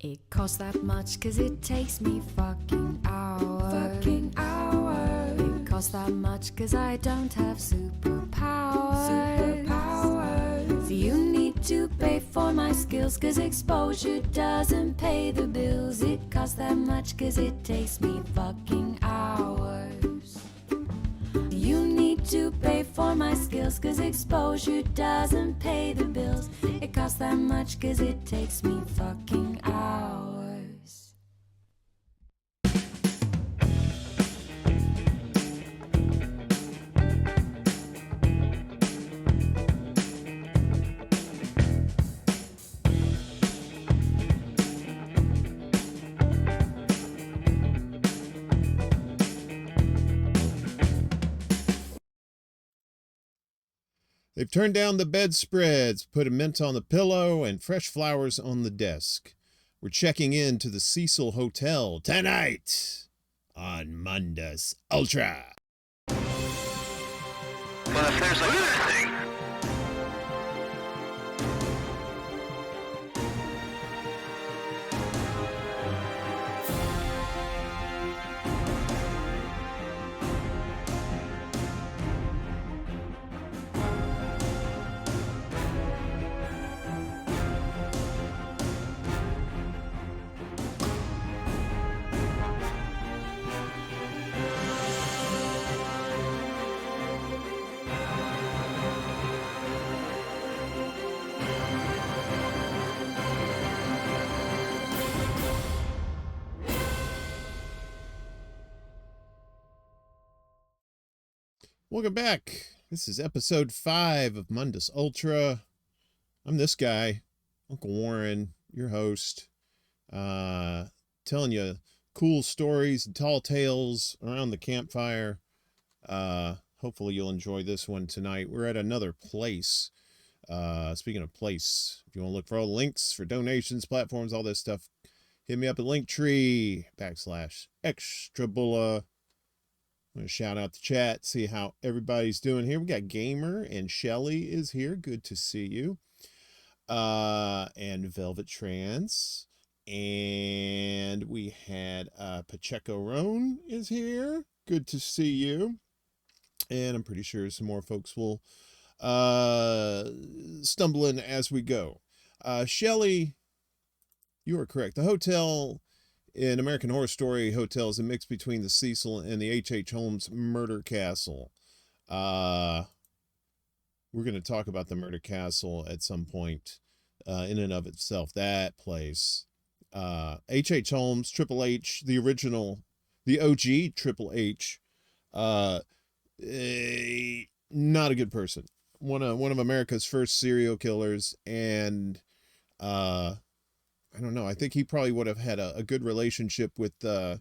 It costs that much 'cause it takes me fucking hours. Fucking hours. It costs that much 'cause I don't have superpowers. Superpowers. So you need to pay for my skills 'cause exposure doesn't pay the bills. It costs that much 'cause it takes me fucking hours. You need to pay for my skills 'cause exposure doesn't pay the bills. It costs that much 'cause it takes me fucking hours. They've turned down the bedspreads, put a mint on the pillow, and fresh flowers on the desk. We're checking in to the Cecil Hotel tonight on Mundus Ultra. Well, if there's a thing. Welcome back. This is episode 5 of Mundus Ultra. I'm this guy, Uncle Warren, your host, telling you cool stories and tall tales around the campfire. Hopefully you'll enjoy this one tonight. We're at another place. Speaking of place, if you want to look for all the links for donations, platforms, all this stuff, hit me up at Linktree /ExtraBulla. I'm going to shout out the chat, see how everybody's doing here. We got Gamer and Shelly is here. Good to see you. And Velvet Trance. And we had Pacheco Roan is here. Good to see you. And I'm pretty sure some more folks will stumble in as we go. Shelly, you are correct. The hotel in American Horror Story Hotel is a mix between the Cecil and the H.H. Holmes murder castle. We're going to talk about the murder castle at some point in and of itself. That place. H.H. Holmes, Triple H, the original, the OG Triple H, not a good person. One of America's first serial killers, and I don't know. I think he probably would have had a good relationship with the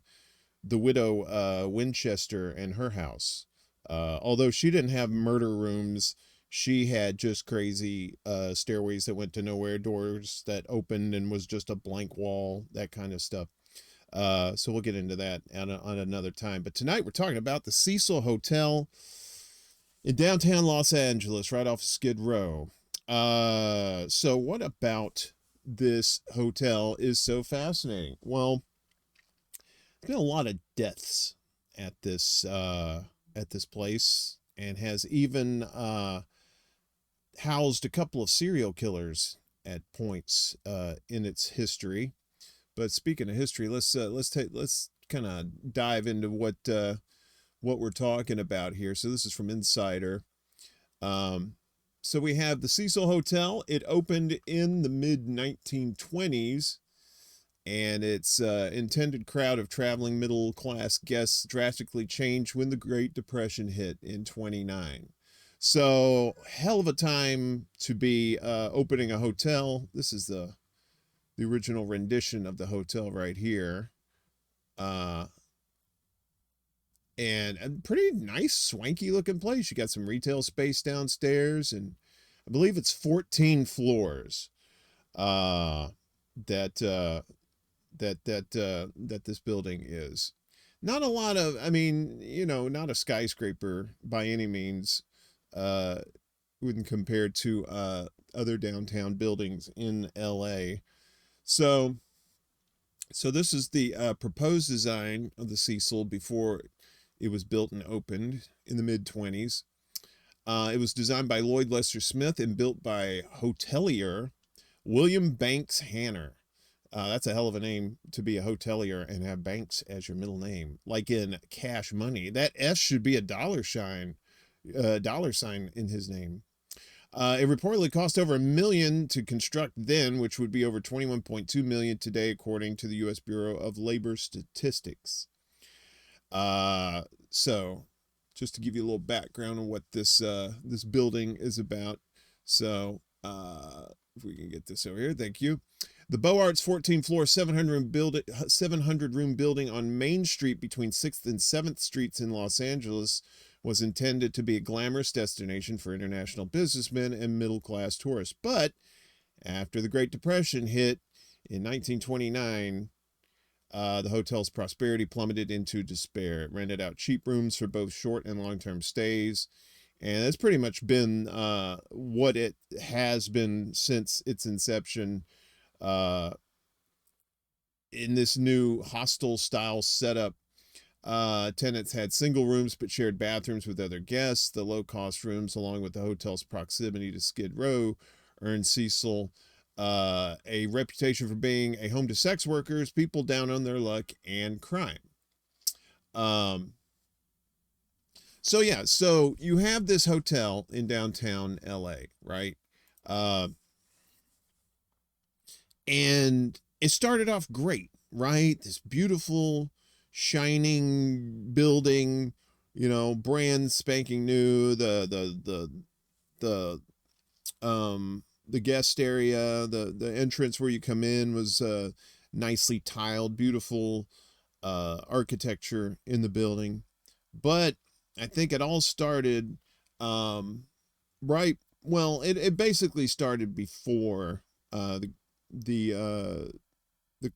widow Winchester and her house. Although she didn't have murder rooms, she had just crazy stairways that went to nowhere, doors that opened and was just a blank wall, that kind of stuff. So we'll get into that on another time. But tonight we're talking about the Cecil Hotel in downtown Los Angeles, right off Skid Row. So what about this hotel is so fascinating? Well, there's been a lot of deaths at this place, and has even housed a couple of serial killers at points in its history. But speaking of history, let's kind of dive into what we're talking about here. So this is from Insider. So we have the Cecil Hotel. It opened in the mid-1920s, and its intended crowd of traveling middle-class guests drastically changed when the Great Depression hit in 1929. So, hell of a time to be opening a hotel. This is the original rendition of the hotel right here. And a pretty nice, swanky-looking place. You got some retail space downstairs, and I believe it's 14 floors that this building is. Not a lot of, I mean, you know, not a skyscraper by any means, when compared to other downtown buildings in LA. So So this is the proposed design of the Cecil before it was built and opened in the mid-20s. It was designed by Lloyd Lester Smith and built by hotelier William Banks Hanner. That's a hell of a name to be a hotelier and have Banks as your middle name, like in Cash Money. That S should be a dollar sign in his name. It reportedly cost over $1 million to construct then, which would be over $21.2 million today, according to the U.S. Bureau of Labor Statistics. So, just to give you a little background on what this building is about. So, if we can get this over here, thank you. The Beaux-Arts 14-floor, 700-room building on Main Street between 6th and 7th Streets in Los Angeles was intended to be a glamorous destination for international businessmen and middle-class tourists. But after the Great Depression hit in 1929, the hotel's prosperity plummeted into despair. It rented out cheap rooms for both short and long-term stays. And that's pretty much been what it has been since its inception. In this new hostel-style setup, tenants had single rooms but shared bathrooms with other guests. The low-cost rooms, along with the hotel's proximity to Skid Row, earned Cecil a reputation for being a home to sex workers, people down on their luck, and crime. So you have this hotel in downtown LA, right? And it started off great, right? This beautiful, shining building, brand spanking new. The guest area, the entrance where you come in was nicely tiled, beautiful architecture in the building. But I think it all started right. Well, it basically started before the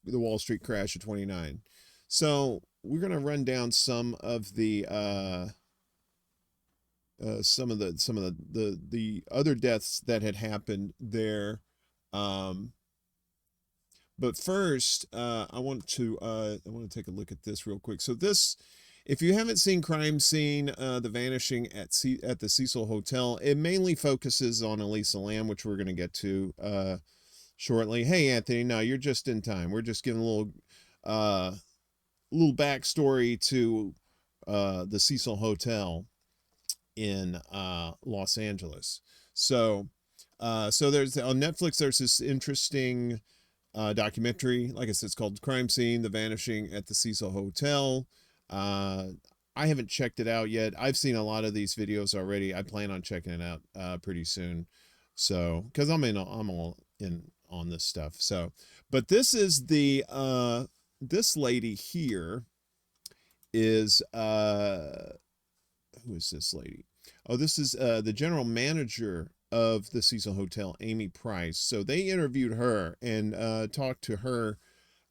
Wall Street crash of 29. So we're gonna run down some of the other deaths that had happened there. But first, I want to take a look at this real quick. So this, if you haven't seen Crime Scene, The Vanishing at the Cecil Hotel, it mainly focuses on Elisa Lam, which we're going to get to shortly. Hey, Anthony, no, you're just in time. We're just giving a little backstory to the Cecil Hotel in Los Angeles. So there's on Netflix, there's this interesting documentary, like I said, it's called Crime Scene, The Vanishing at the Cecil Hotel. I haven't checked it out yet. I've seen a lot of these videos already. I plan on checking it out pretty soon. So, because I'm all in on this stuff. So, but this is the this lady here is who is this lady? Oh, this is the general manager of the Cecil Hotel, Amy Price. So they interviewed her and talked to her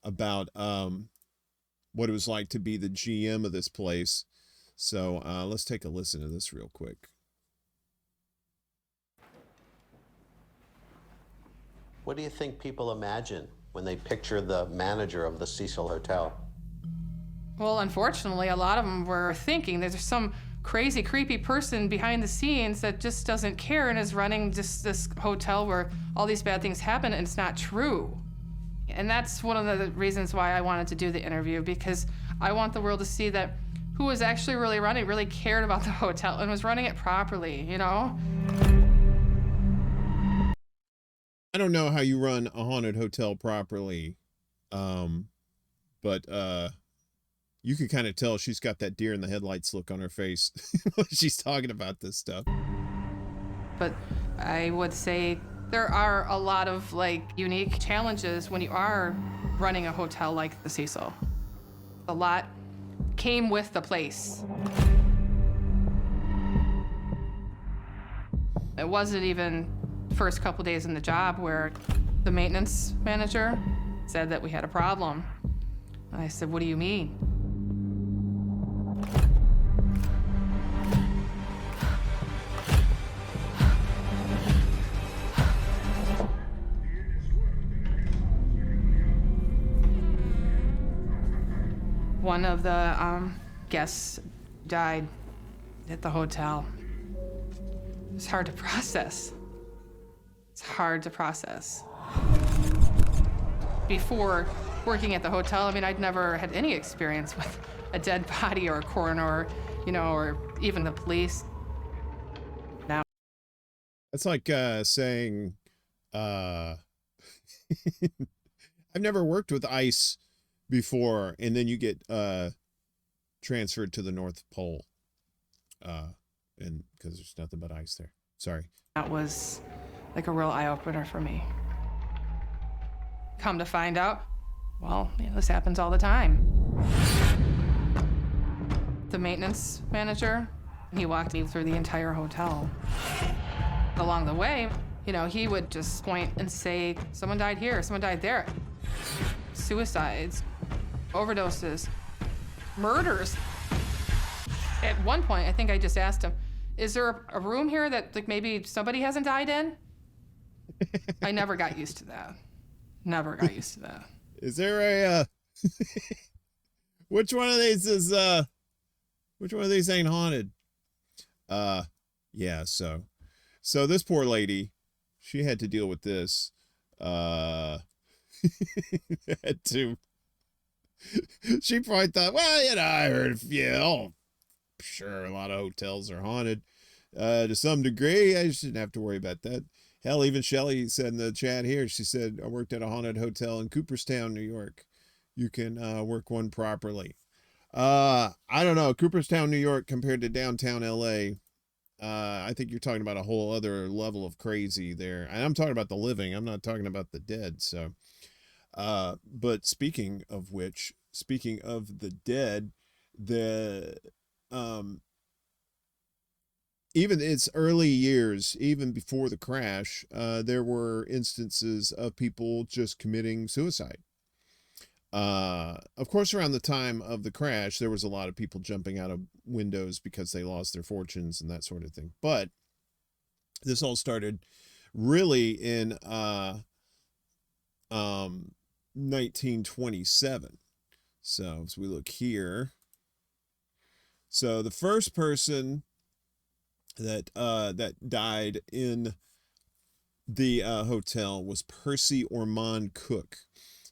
about what it was like to be the GM of this place. So let's take a listen to this real quick. What do you think people imagine when they picture the manager of the Cecil Hotel? Well, unfortunately, a lot of them were thinking there's some crazy, creepy person behind the scenes that just doesn't care and is running just this hotel where all these bad things happen, and it's not true. And that's one of the reasons why I wanted to do the interview, because I want the world to see that who was actually really running really cared about the hotel and was running it properly, you know? I don't know how you run a haunted hotel properly, but you can kind of tell she's got that deer in the headlights look on her face when she's talking about this stuff. But I would say there are a lot of unique challenges when you are running a hotel like the Cecil. A lot came with the place. It wasn't even the first couple days in the job where the maintenance manager said that we had a problem. And I said, "What do you mean?" One of the guests died at the hotel. It's hard to process. It's hard to process. Before working at the hotel, I mean, I'd never had any experience with a dead body or a coroner, or even the police. Now. That's like saying, I've never worked with ice before, and then you get transferred to the North Pole, and because there's nothing but ice there. Sorry. That was like a real eye-opener for me. Come to find out, well, this happens all the time. The maintenance manager, he walked me through the entire hotel. Along the way, he would just point and say, someone died here, someone died there. Suicides, overdoses, murders. At one point, I think I just asked him, is there a room here that like maybe somebody hasn't died in? I never got used to that. Never got used to that. Is there a which one of these ain't haunted? Yeah, so this poor lady, she had to deal with this. Had to. She probably thought, well, I heard sure, a lot of hotels are haunted to some degree. I shouldn't have to worry about that. Hell, even Shelly said in the chat here, she said, I worked at a haunted hotel in Cooperstown, New York. You can work one properly. I don't know. Cooperstown, New York compared to downtown LA. I think you're talking about a whole other level of crazy there. And I'm talking about the living. I'm not talking about the dead. So, but speaking of the dead, even its early years, even before the crash, there were instances of people just committing suicide. Of course, around the time of the crash, there was a lot of people jumping out of windows because they lost their fortunes and that sort of thing. But this all started really in 1927. So as we look here, so the first person that died in the hotel was Percy Ormond Cook.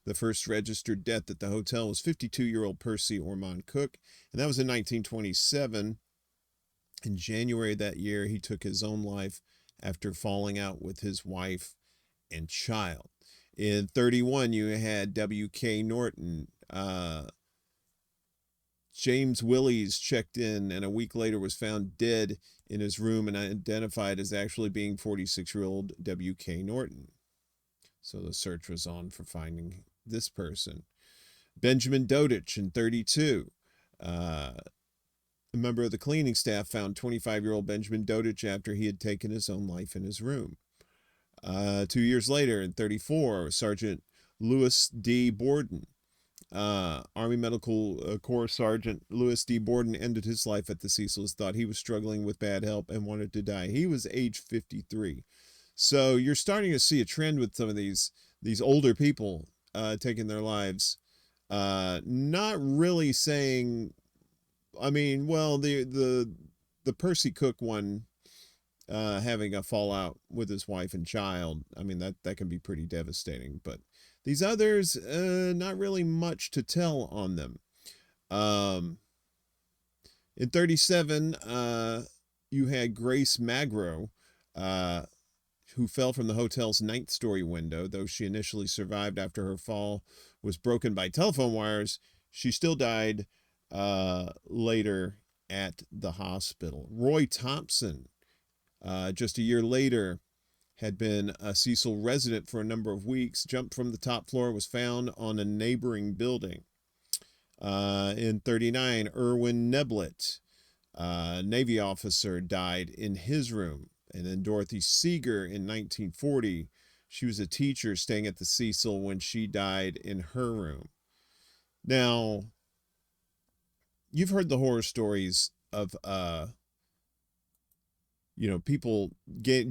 The first registered death at the hotel was 52-year-old Percy Ormond Cook, and that was in 1927. In January that year, he took his own life after falling out with his wife and child. In 31, you had W.K. Norton. James Willies checked in and a week later was found dead in his room and identified as actually being 46-year-old W.K. Norton. So the search was on for finding this person. Benjamin Dodich in 32. A member of the cleaning staff found 25-year-old Benjamin Dodich after he had taken his own life in his room. 2 years later, in 34, Sergeant Louis D. Borden. Army Medical Corps Sergeant Louis D. Borden ended his life at the Cecils, thought he was struggling with bad health and wanted to die. He was age 53. So you're starting to see a trend with some of these older people taking their lives. Not really saying, I mean, well, the Percy Cook one, having a fallout with his wife and child, I mean, that can be pretty devastating. But these others, not really much to tell on them. In 37, you had Grace Magro, who fell from the hotel's 9th story window. Though she initially survived after her fall was broken by telephone wires, she still died later at the hospital. Roy Thompson, just a year later, had been a Cecil resident for a number of weeks, jumped from the top floor, was found on a neighboring building. In 39, Erwin Neblett, Navy officer, died in his room. And then Dorothy Seeger in 1940, she was a teacher staying at the Cecil when she died in her room. Now, you've heard the horror stories of people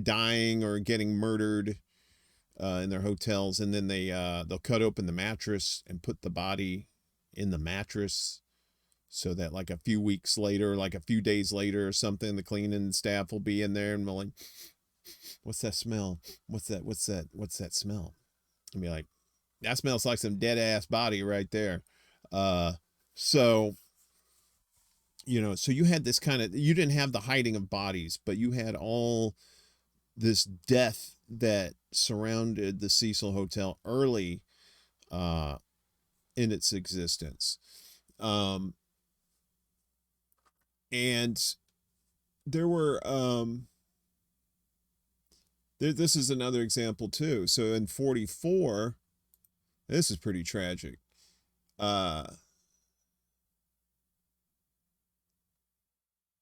dying or getting murdered in their hotels, and then they'll cut open the mattress and put the body in the mattress. so that like a few weeks later, like a few days later or something, the cleaning staff will be in there and be like, what's that smell? What's that smell? And be like, that smells like some dead ass body right there. So, so you had this kind of, you didn't have the hiding of bodies, but you had all this death that surrounded the Cecil Hotel early in its existence. And there were, this is another example too. So in 44, this is pretty tragic.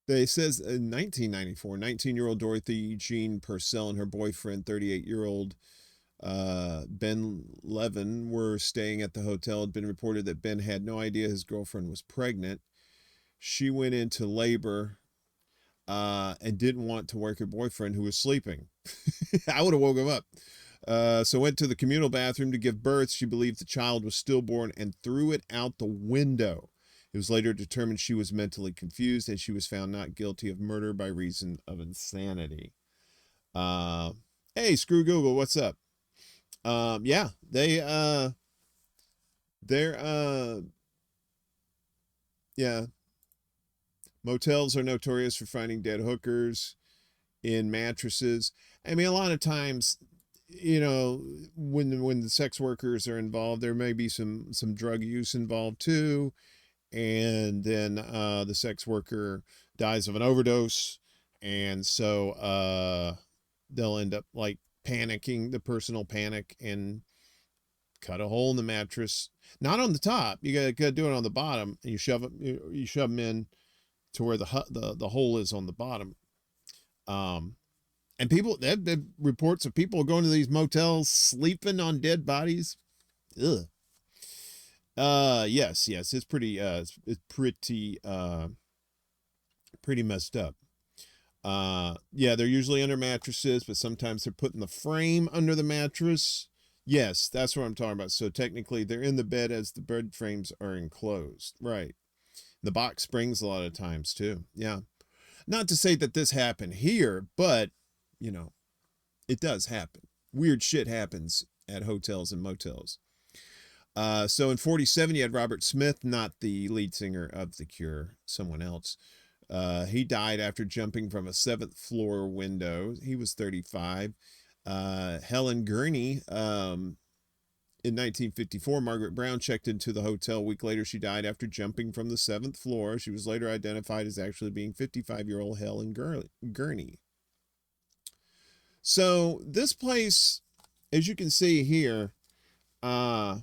They says in 1994, 19-year-old Dorothy Jean Purcell and her boyfriend, 38-year-old Ben Levin, were staying at the hotel. It had been reported that Ben had no idea his girlfriend was pregnant. She went into labor and didn't want to wake her boyfriend, who was sleeping. I would have woke him up. So went to the communal bathroom to give birth. She believed the child was stillborn and threw it out the window. It was later determined she was mentally confused, and she was found not guilty of murder by reason of insanity. Hey, screw Google, what's up? Yeah, they're yeah. Motels are notorious for finding dead hookers in mattresses. I mean, a lot of times, when the sex workers are involved, there may be some drug use involved too. And then the sex worker dies of an overdose, and so they'll end up like panicking, the personal panic, and cut a hole in the mattress, not on the top. You gotta do it on the bottom, and you shove them in to where the hole is on the bottom. And people, they have reports of people going to these motels sleeping on dead bodies. Ugh. Yes, it's pretty messed up. Yeah, they're usually under mattresses, but sometimes they're putting the frame under the mattress. Yes, that's what I'm talking about. So technically they're in the bed as the bed frames are enclosed. Right. The box springs a lot of times too. Yeah. Not to say that this happened here, but it does happen. Weird shit happens at hotels and motels. So in 47, you had Robert Smith, not the lead singer of The Cure, someone else. He died after jumping from a 7th floor window. He was 35. Helen Gurney, in 1954, Margaret Brown checked into the hotel. A week later, she died after jumping from the 7th floor. She was later identified as actually being 55-year-old Helen Gurney. So this place, as you can see here, yeah,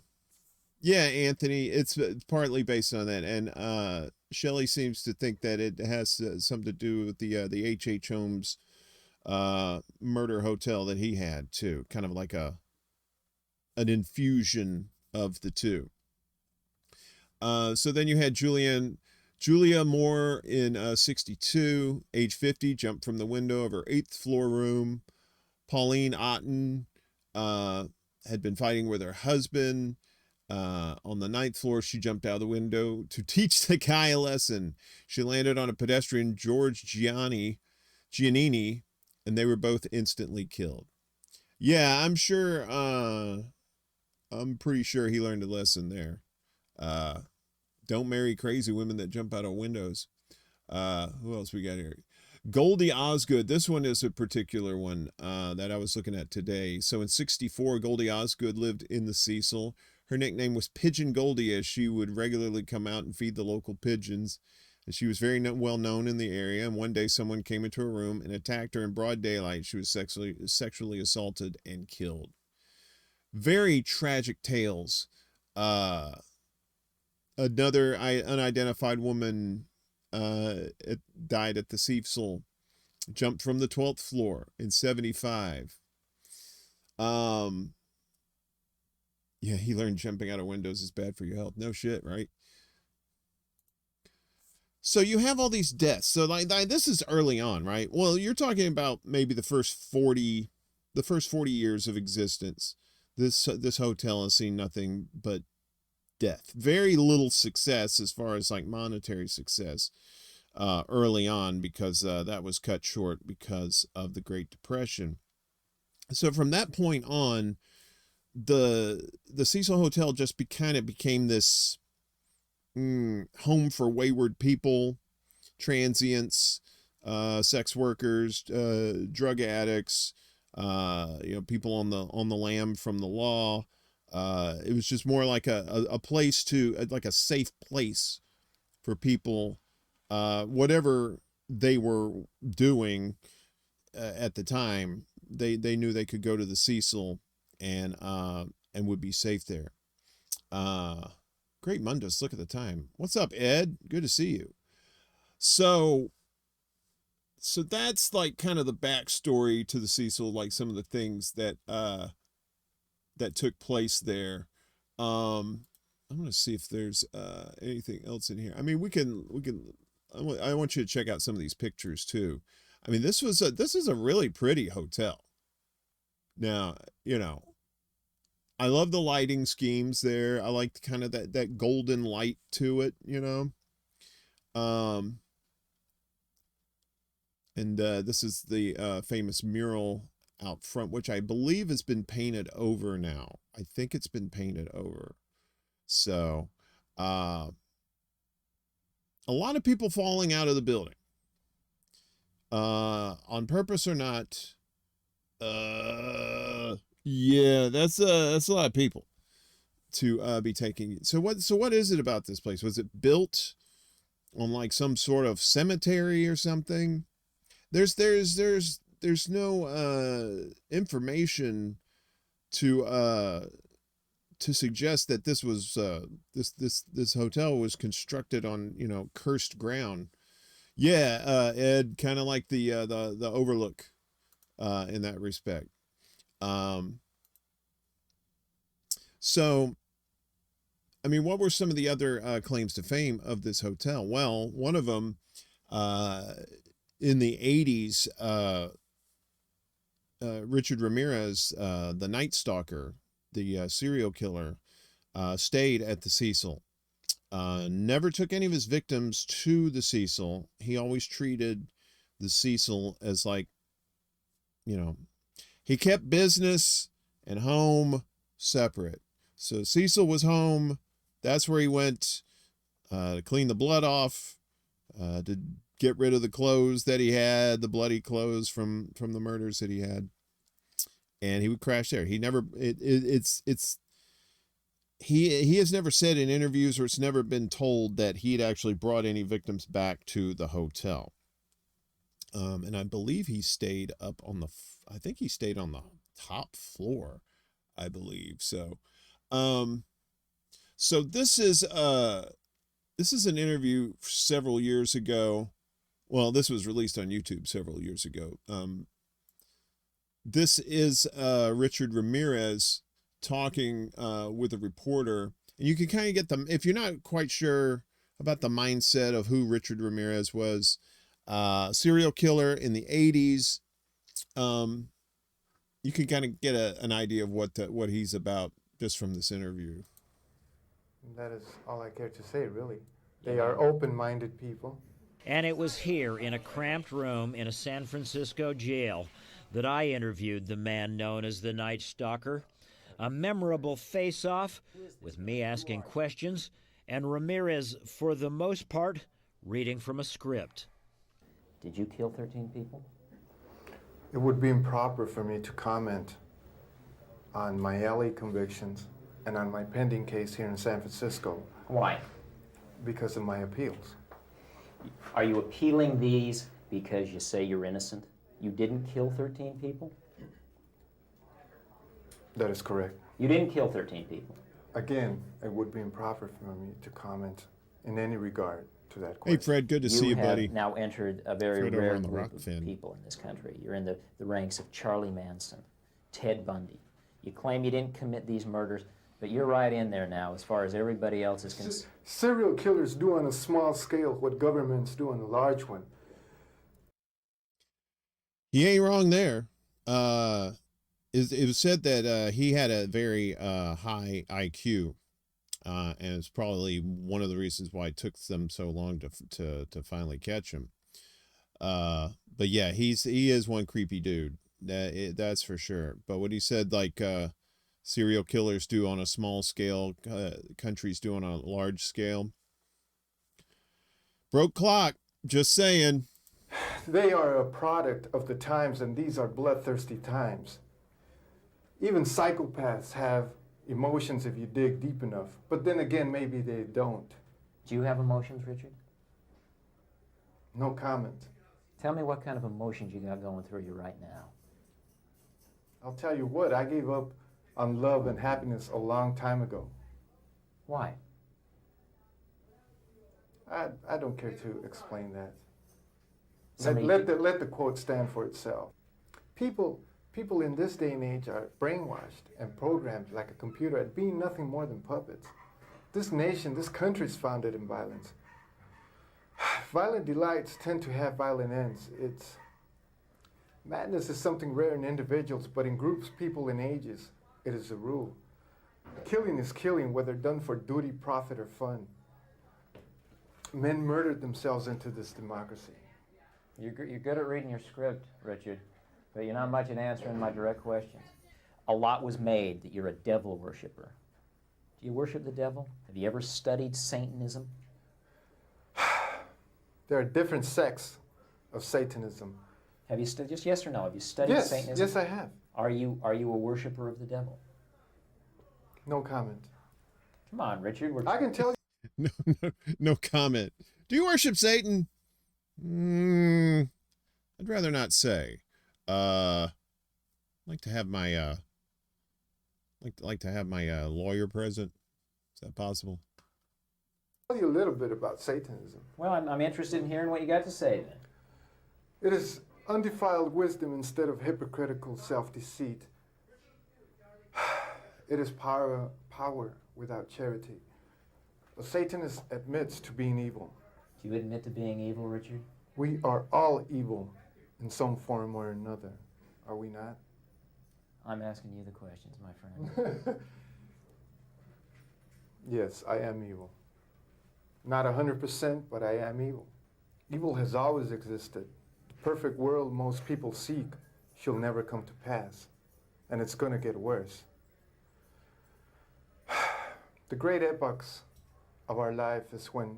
Anthony, it's partly based on that. And Shelley seems to think that it has something to do with the H.H. Holmes murder hotel that he had too. Kind of like an infusion of the two. So then you had Julia Moore in 62, age 50, jumped from the window of her 8th floor room. Pauline Otten had been fighting with her husband. On the 9th floor, she jumped out of the window to teach the guy a lesson. She landed on a pedestrian, George Giannini, and they were both instantly killed. Yeah, I'm sure, I'm pretty sure he learned a lesson there. Don't marry crazy women that jump out of windows. Who else we got here? Goldie Osgood. This one is a particular one that I was looking at today. So in 64, Goldie Osgood lived in the Cecil. Her nickname was Pigeon Goldie, as she would regularly come out and feed the local pigeons. And she was very well known in the area. And one day someone came into her room and attacked her in broad daylight. She was sexually assaulted and killed. Very tragic tales. Another unidentified woman died at the Cecil, jumped from the 12th floor in 75. Yeah, he learned jumping out of windows is bad for your health. No shit, right? So you have all these deaths. So like this is early on, right? Well, you're talking about maybe the first 40 years of existence. This hotel has seen nothing but death. Very little success as far as like monetary success early on, because that was cut short because of the Great Depression. So from that point on, the Cecil Hotel just kind of became this home for wayward people, transients, sex workers, drug addicts, people on the lam from the law. It was just more like a place like a safe place for people, whatever they were doing at the time. They knew they could go to the Cecil and would be safe there. Great Mundus, look at the time. What's up, Ed? Good to see you. So that's like kind of the backstory to the Cecil, like some of the things that took place there. I'm gonna see if there's anything else in here. I mean, we can. I want you to check out some of these pictures too. I mean, this is a really pretty hotel. Now, I love the lighting schemes there. I like kind of that golden light to it, And this is the famous mural out front, which I believe has been painted over now. I think it's been painted over. So, a lot of people falling out of the building. On purpose or not. Yeah, that's a lot of people to be taking. So what is it about this place? Was it built on like some sort of cemetery or something? There's no information to suggest that this was this hotel was constructed on cursed ground. Yeah, Ed, kind of like the Overlook in that respect. So, I mean, what were some of the other claims to fame of this hotel? Well, one of them, in the 80s, Richard Ramirez, the Night Stalker, the serial killer, stayed at the Cecil. Never took any of his victims to the Cecil. He always treated the Cecil as like, he kept business and home separate. So Cecil was home. That's where he went to clean the blood off, to get rid of the clothes that he had, the bloody clothes from the murders that he had. And he would crash there. He never, he has never said in interviews, or it's never been told that he had actually brought any victims back to the hotel. And I believe he stayed up on I think he stayed on the top floor, I believe. So, so this is an interview several years ago. Well, this was released on YouTube several years ago. This is Richard Ramirez talking with a reporter, and you can kind of get them if you're not quite sure about the mindset of who Richard Ramirez was. Serial killer in the 80s. You can kind of get an idea of what he's about just from this interview. That is all I care to say, really. They are open-minded people. And it was here in a cramped room in a San Francisco jail that I interviewed the man known as the Night Stalker. A memorable face-off with me asking questions and Ramirez, for the most part, reading from a script. Did you kill 13 people? It would be improper for me to comment on my LA convictions and on my pending case here in San Francisco. Why? Because of my appeals. Are you appealing these because you say you're innocent? You didn't kill 13 people? That is correct. You didn't kill 13 people? Again, it would be improper for me to comment in any regard to that question. Hey, Fred, good to see you, buddy. You have now entered a very Fred over rare on the group rock of fin. people in this country. You're in the ranks of Charlie Manson, Ted Bundy. You claim you didn't commit these murders, but you're right in there now as far as everybody else is concerned. Serial killers do on a small scale what governments do on a large one. He ain't wrong there. It was said that he had a very high IQ. And it's probably one of the reasons why it took them so long to finally catch him. But yeah, he is one creepy dude. That's for sure. But what he said, like, serial killers do on a small scale, countries do on a large scale. Broke clock, just saying. They are a product of the times, and these are bloodthirsty times. Even psychopaths have emotions if you dig deep enough. But then again, maybe they don't. Do you have emotions, Richard? No comment. Tell me what kind of emotions you got going through you right now. I'll tell you what, I gave up on love and happiness a long time ago. Why? I don't care to explain that. Somebody- Let the quote stand for itself. People in this day and age are brainwashed and programmed like a computer at being nothing more than puppets. This nation, this country is founded in violence. Violent delights tend to have violent ends. Madness is something rare in individuals, but in groups, people, and ages, it is a rule. Killing is killing, whether done for duty, profit, or fun. Men murdered themselves into this democracy. You're good at reading your script, Richard, but you're not much at answering my direct questions. A lot was made that you're a devil worshiper. Do you worship the devil? Have you ever studied Satanism? There are different sects of Satanism. Have you studied, just yes or no, have you studied Yes, Satanism? yes I have. Are you a worshiper of the devil? No comment. Come on, Richard. I can tell you. No comment. Do you worship Satan? I'd rather not say. I'd like to have my lawyer present. Is that possible? Tell you a little bit about Satanism. Well, I'm interested in hearing what you got to say then. It is undefiled wisdom instead of hypocritical self-deceit. It is power without charity. A Satanist admits to being evil. Do you admit to being evil, Richard? We are all evil in some form or another, are we not? I'm asking you the questions, my friend. Yes, I am evil. Not 100%, but I am evil. Evil has always existed. The perfect world most people seek shall never come to pass, and it's going to get worse. The great epochs of our life is when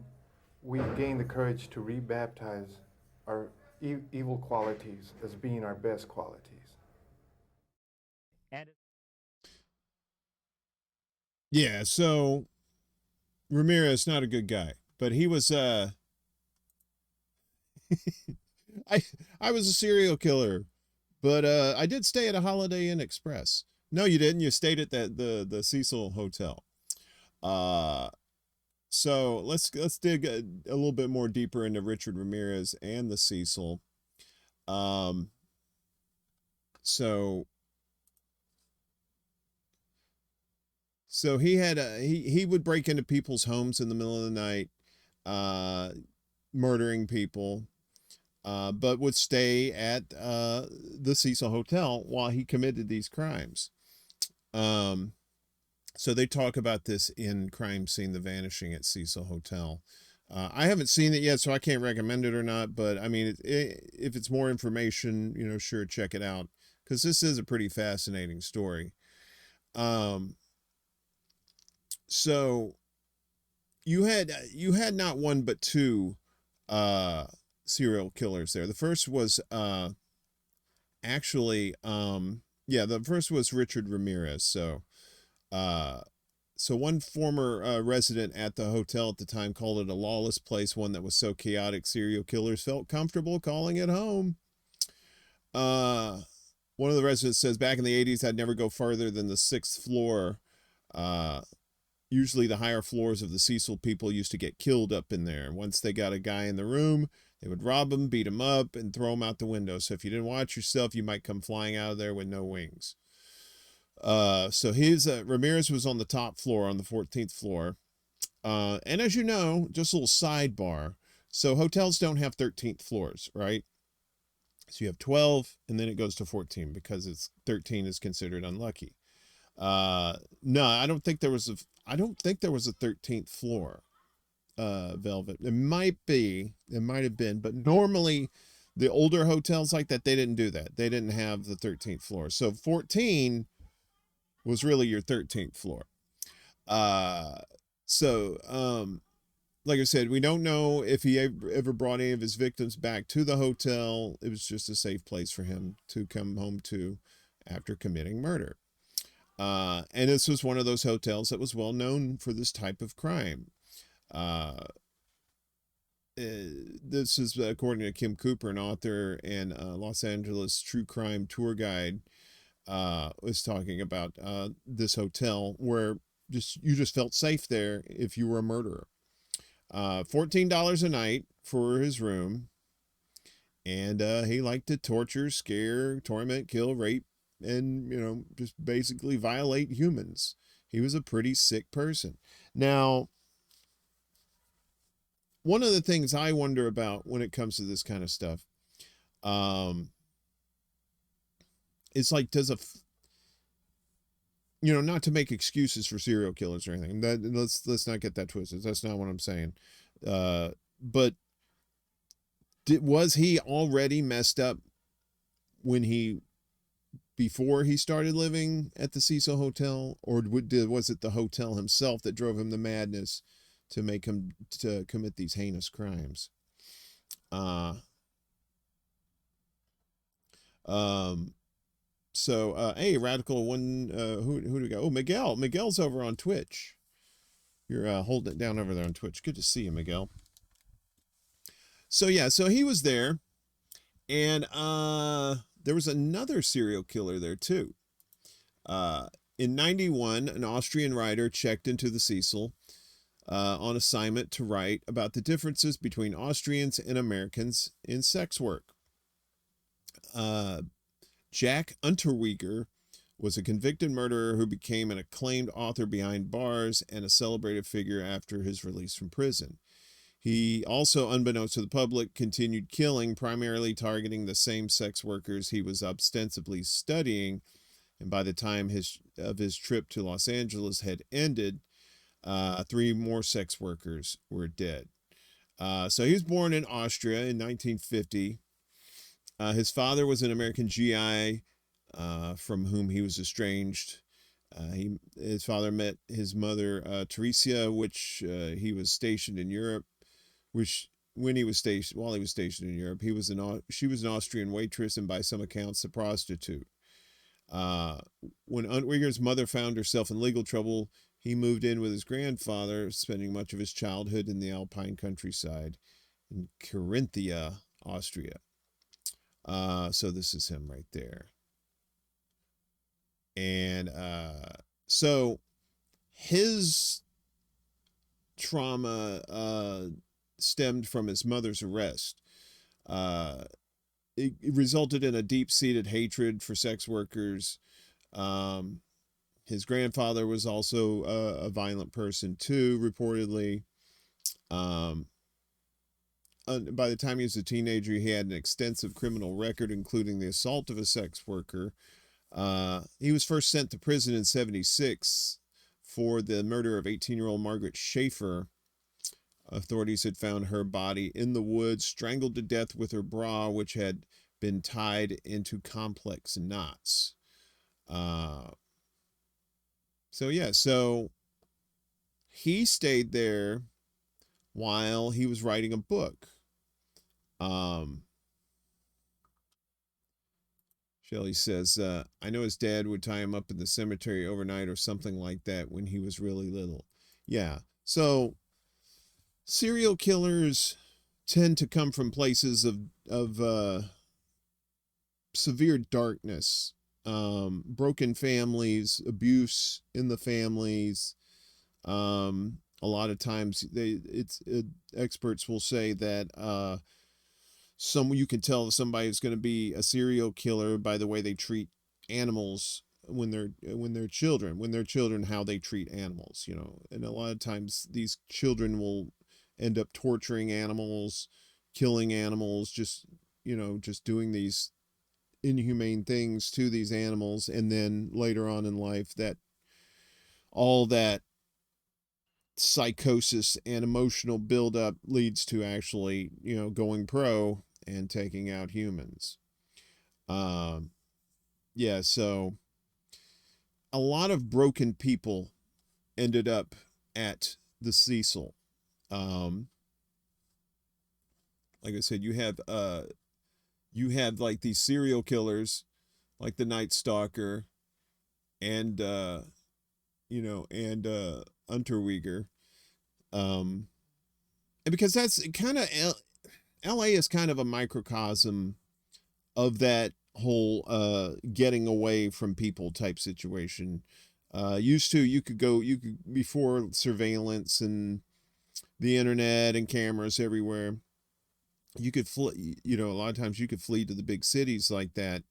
we gain the courage to rebaptize our evil qualities as being our best qualities. And Yeah, so Ramirez, not a good guy, but he was I was a serial killer, but I did stay at a Holiday Inn Express. No, you didn't. You stayed at the Cecil Hotel. So let's dig a little bit more deeper into Richard Ramirez and the Cecil. So he had he would break into people's homes in the middle of the night, murdering people, but would stay at the Cecil Hotel while he committed these crimes. So they talk about this in Crime Scene: The Vanishing at Cecil Hotel. I haven't seen it yet, so I can't recommend it or not. But I mean, if it's more information, you know, sure, check it out, because this is a pretty fascinating story. So you had not one but two serial killers there. The first was actually the first was Richard Ramirez. So one former resident at the hotel at the time called it a lawless place, one that was so chaotic serial killers felt comfortable calling it home. One of the residents says, back in the 80s, I'd never go farther than the 6th floor. Usually the higher floors of the Cecil people used to get killed up in there. Once they got a guy in the room, they would rob him, beat him up, and throw him out the window. So if you didn't watch yourself, you might come flying out of there with no wings. So Ramirez was on the top floor, on the 14th floor. And as you know, just a little sidebar. So hotels don't have 13th floors, right? So you have 12 and then it goes to 14 because 13 is considered unlucky. No, I don't think there was I don't think there was a 13th floor, Velvet. It might have been, but normally the older hotels like that, they didn't do that. They didn't have the 13th floor. So 14 was really your 13th floor. Like I said, we don't know if he ever brought any of his victims back to the hotel. It was just a safe place for him to come home to after committing murder. And this was one of those hotels that was well known for this type of crime. This is according to Kim Cooper, an author and Los Angeles true crime tour guide, was talking about this hotel where you just felt safe there if you were a murderer. $14 a night for his room, and he liked to torture, scare, torment, kill, rape, and just basically violate humans. He was a pretty sick person. Now, one of the things I wonder about when it comes to this kind of stuff, it's like, not to make excuses for serial killers or anything. Let's not get that twisted. That's not what I'm saying. But was he already messed up before he started living at the Cecil Hotel, or was it the hotel himself that drove him to madness to make him to commit these heinous crimes? So, hey, Radical One, who do we got? Oh, Miguel. Miguel's over on Twitch. You're holding it down over there on Twitch. Good to see you, Miguel. So, yeah, so he was there. And there was another serial killer there, too. In 91, an Austrian writer checked into the Cecil on assignment to write about the differences between Austrians and Americans in sex work. Jack Unterweger was a convicted murderer who became an acclaimed author behind bars and a celebrated figure after his release from prison. He also, unbeknownst to the public, continued killing, primarily targeting the same sex workers he was ostensibly studying, and by the time of his trip to Los Angeles had ended, 3 more sex workers were dead. So he was born in Austria in 1950. His father was an American GI from whom he was estranged. His father met his mother, Teresa, which he was stationed in Europe. While he was stationed in Europe, she was an Austrian waitress and by some accounts a prostitute. When Unterweger's mother found herself in legal trouble, he moved in with his grandfather, spending much of his childhood in the Alpine countryside in Carinthia, Austria. So this is him right there. And so his trauma stemmed from his mother's arrest. It resulted in a deep-seated hatred for sex workers. His grandfather was also a violent person too, reportedly. By the time he was a teenager, he had an extensive criminal record, including the assault of a sex worker. He was first sent to prison in 1976 for the murder of 18-year-old Margaret Schaefer. Authorities had found her body in the woods, strangled to death with her bra, which had been tied into complex knots. So he stayed there while he was writing a book. Shelley says, I know his dad would tie him up in the cemetery overnight or something like that when he was really little. Yeah. So serial killers tend to come from places of severe darkness, broken families, abuse in the families. A lot of times experts will say that you can tell somebody is going to be a serial killer by the way they treat animals when they're children, how they treat animals, and a lot of times these children will end up torturing animals, killing animals, just doing these inhumane things to these animals, and then later on in life all that psychosis and emotional buildup leads to actually, going pro and taking out humans. Yeah, so a lot of broken people ended up at the Cecil. Like I said, you have like these serial killers, like the Night Stalker, and Unterweger, and because that's kind of LA is kind of a microcosm of that whole getting away from people type situation. Used to, you could before surveillance and the internet and cameras everywhere, you could a lot of times you could flee to the big cities like that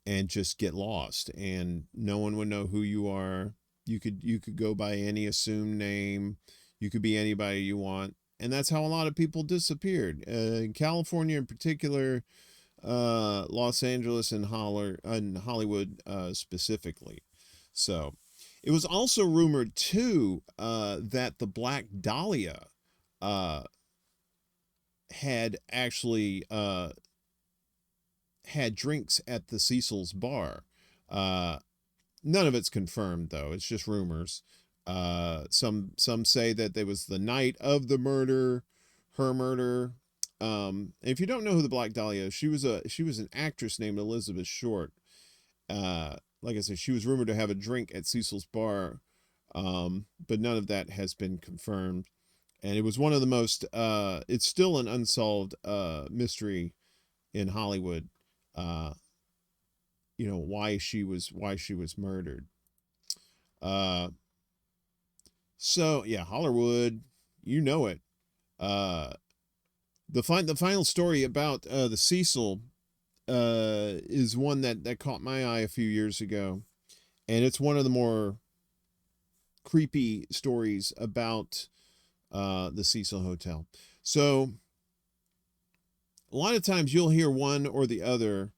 and just get lost, and no one would know who you are. You could go by any assumed name. You could be anybody you want. And that's how a lot of people disappeared. In California in particular, Los Angeles and Hollywood specifically. So it was also rumored too that the Black Dahlia had actually had drinks at the Cecil's bar. None of it's confirmed though. It's just rumors. Some say that it was the night of the murder, her murder. If you don't know who the Black Dahlia is, she was an actress named Elizabeth Short. Like I said, she was rumored to have a drink at Cecil's bar, but none of that has been confirmed. And it was one of the most. It's still an unsolved mystery in Hollywood. Why she was murdered. So yeah, Hollywood, you know it. The final story about the Cecil is one that caught my eye a few years ago, and it's one of the more creepy stories about the Cecil Hotel. So a lot of times you'll hear one or the other.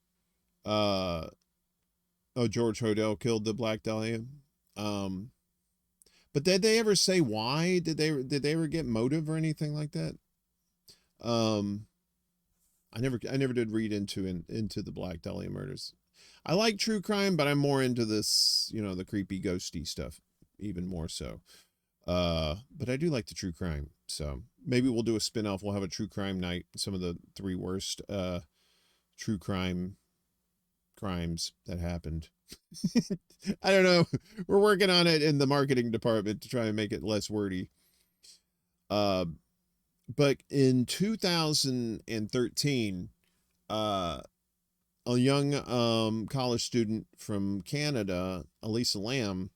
George Hodel killed the Black Dahlia. But did they ever say why? Did they ever get motive or anything like that? I never did read into the Black Dahlia murders. I like true crime, but I'm more into this, the creepy ghosty stuff, even more so. But I do like the true crime. So maybe we'll do a spin-off. We'll have a true crime night. Some of the 3 worst true crimes that happened. I don't know. We're working on it in the marketing department to try and make it less wordy. But in 2013, a young college student from Canada, Elisa Lam,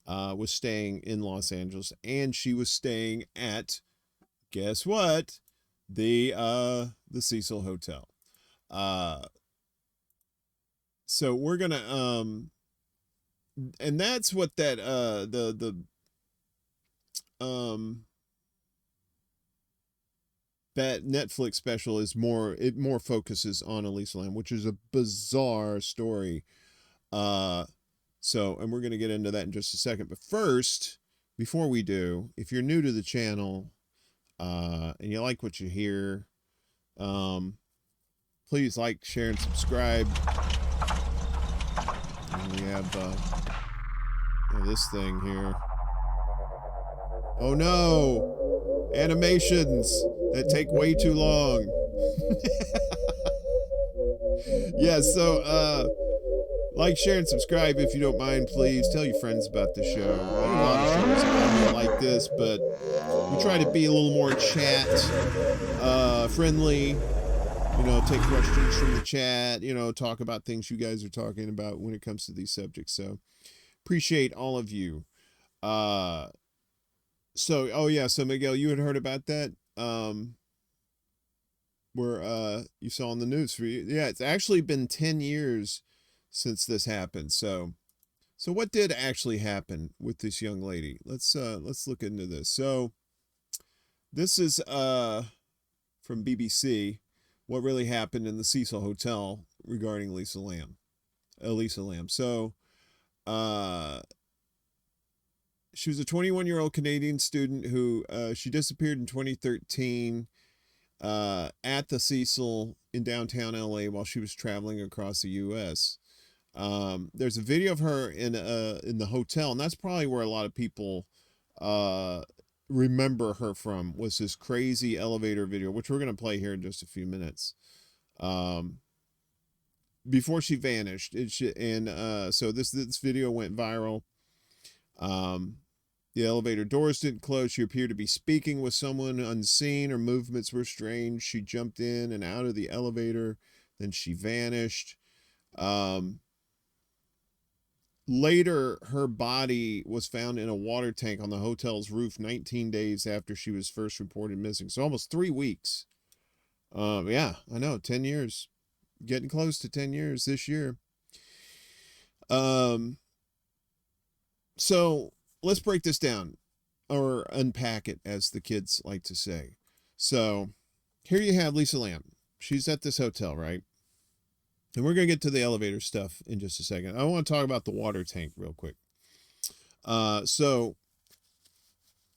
was staying in Los Angeles, and she was staying at, guess what? The Cecil Hotel. So we're gonna and that's what that that Netflix special is more. It more focuses on Elisa Lam, which is a bizarre story. So, and we're gonna get into that in just a second. But first, before we do, if you're new to the channel, and you like what you hear, please like, share, and subscribe. And we have this thing here. Oh no! Animations that take way too long. Yeah, so like, share, and subscribe if you don't mind, please. Tell your friends about the show. There are a lot of shows out there like this, but we try to be a little more chat friendly. Take questions from the chat, talk about things you guys are talking about when it comes to these subjects. So appreciate all of you. So Miguel, you had heard about that? Where you saw in the news. Yeah, it's actually been 10 years since this happened. So what did actually happen with this young lady? Let's look into this. So this is from BBC. What really happened in the Cecil Hotel regarding Elisa Lam. So, She was a 21-year-old Canadian student who she disappeared in 2013 at the Cecil in downtown LA while she was traveling across the U.S. There's a video of her in the hotel, and that's probably where a lot of people remember her from, was this crazy elevator video, which we're going to play here in just a few minutes. Before she vanished, so this video went viral. The elevator doors didn't close. She appeared to be speaking with someone unseen. Her movements were strange. She jumped in and out of the elevator. Then she vanished. Later, her body was found in a water tank on the hotel's roof 19 days after she was first reported missing. So almost 3 weeks. Yeah, I know, 10 years. Getting close to 10 years this year. So let's break this down, or unpack it, as the kids like to say. So here you have Lisa Lam. She's at this hotel, right? And we're going to get to the elevator stuff in just a second. I want to talk about the water tank real quick. So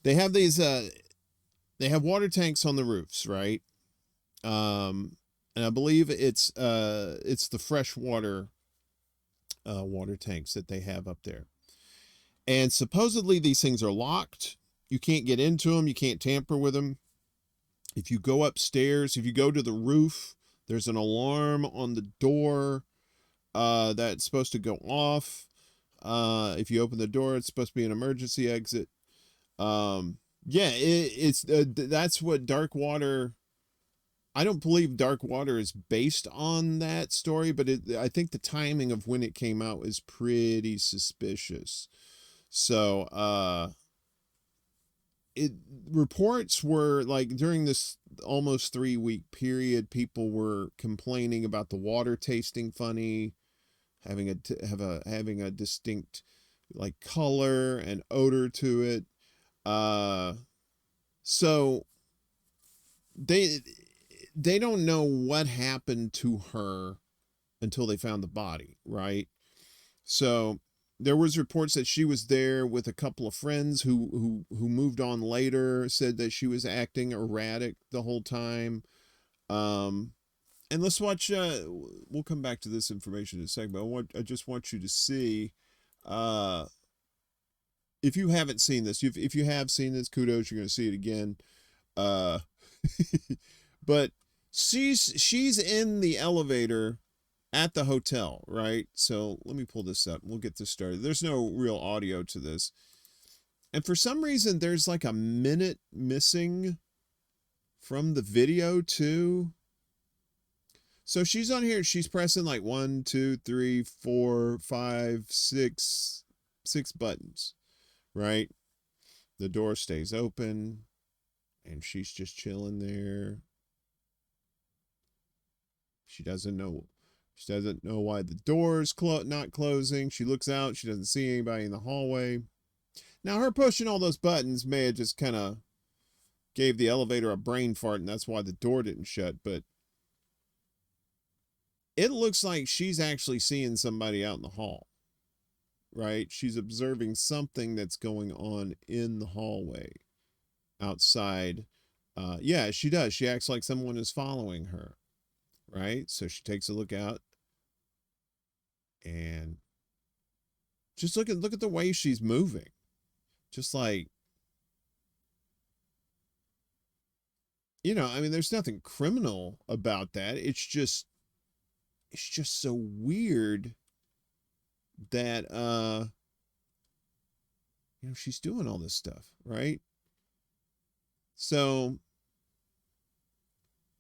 they have these, they have water tanks on the roofs, right? And I believe it's the freshwater water tanks that they have up there. And supposedly these things are locked. You can't get into them. You can't tamper with them. If you go upstairs, if you go to the roof, there's an alarm on the door that's supposed to go off. If you open the door, it's supposed to be an emergency exit. Yeah, that's what dark water. I don't believe dark water is based on that story, but I think the timing of when it came out is pretty suspicious. So, reports were like during this almost 3-week period, people were complaining about the water tasting funny, having a distinct like color and odor to it. So they don't know what happened to her until they found the body, right? So there was reports that she was there with a couple of friends who moved on later, said that she was acting erratic the whole time. And let's watch, we'll come back to this information in a second, but I just want you to see, if you haven't seen this, if you have seen this, kudos, you're going to see it again. But she's in the elevator at the hotel, right? So let me pull this up. We'll get this started. There's no real audio to this. And for some reason, there's like a minute missing from the video too. So she's on here. She's pressing like 1, 2, 3, 4, 5, 6 buttons, right? The door stays open and she's just chilling there. She doesn't know why the door's not closing. She looks out. She doesn't see anybody in the hallway. Now, her pushing all those buttons may have just kind of gave the elevator a brain fart, and that's why the door didn't shut. But it looks like she's actually seeing somebody out in the hall, right? She's observing something that's going on in the hallway outside. Yeah, she does. She acts like someone is following her. Right? So she takes a look out and just look at the way she's moving. Just like, you know, I mean, there's nothing criminal about that. It's just so weird that, you know, she's doing all this stuff, right? So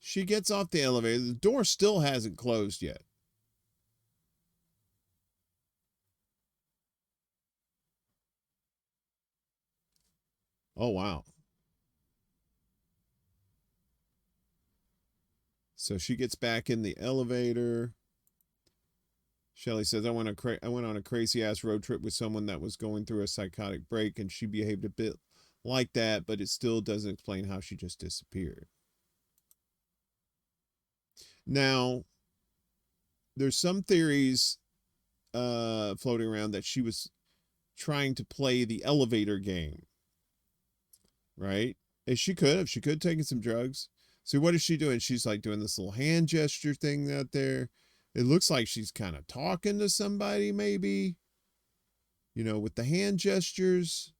she gets off the elevator. The door still hasn't closed yet. Oh, wow. So she gets back in the elevator. Shelley says, I went on a crazy ass road trip with someone that was going through a psychotic break, and she behaved a bit like that, but it still doesn't explain how she just disappeared. Now, there's some theories floating around that she trying to play the elevator game, right? And she could have taken some drugs. See, what is she doing? She's like doing this little hand gesture thing out there. It looks like she's kind of talking to somebody, maybe, you know, with the hand gestures.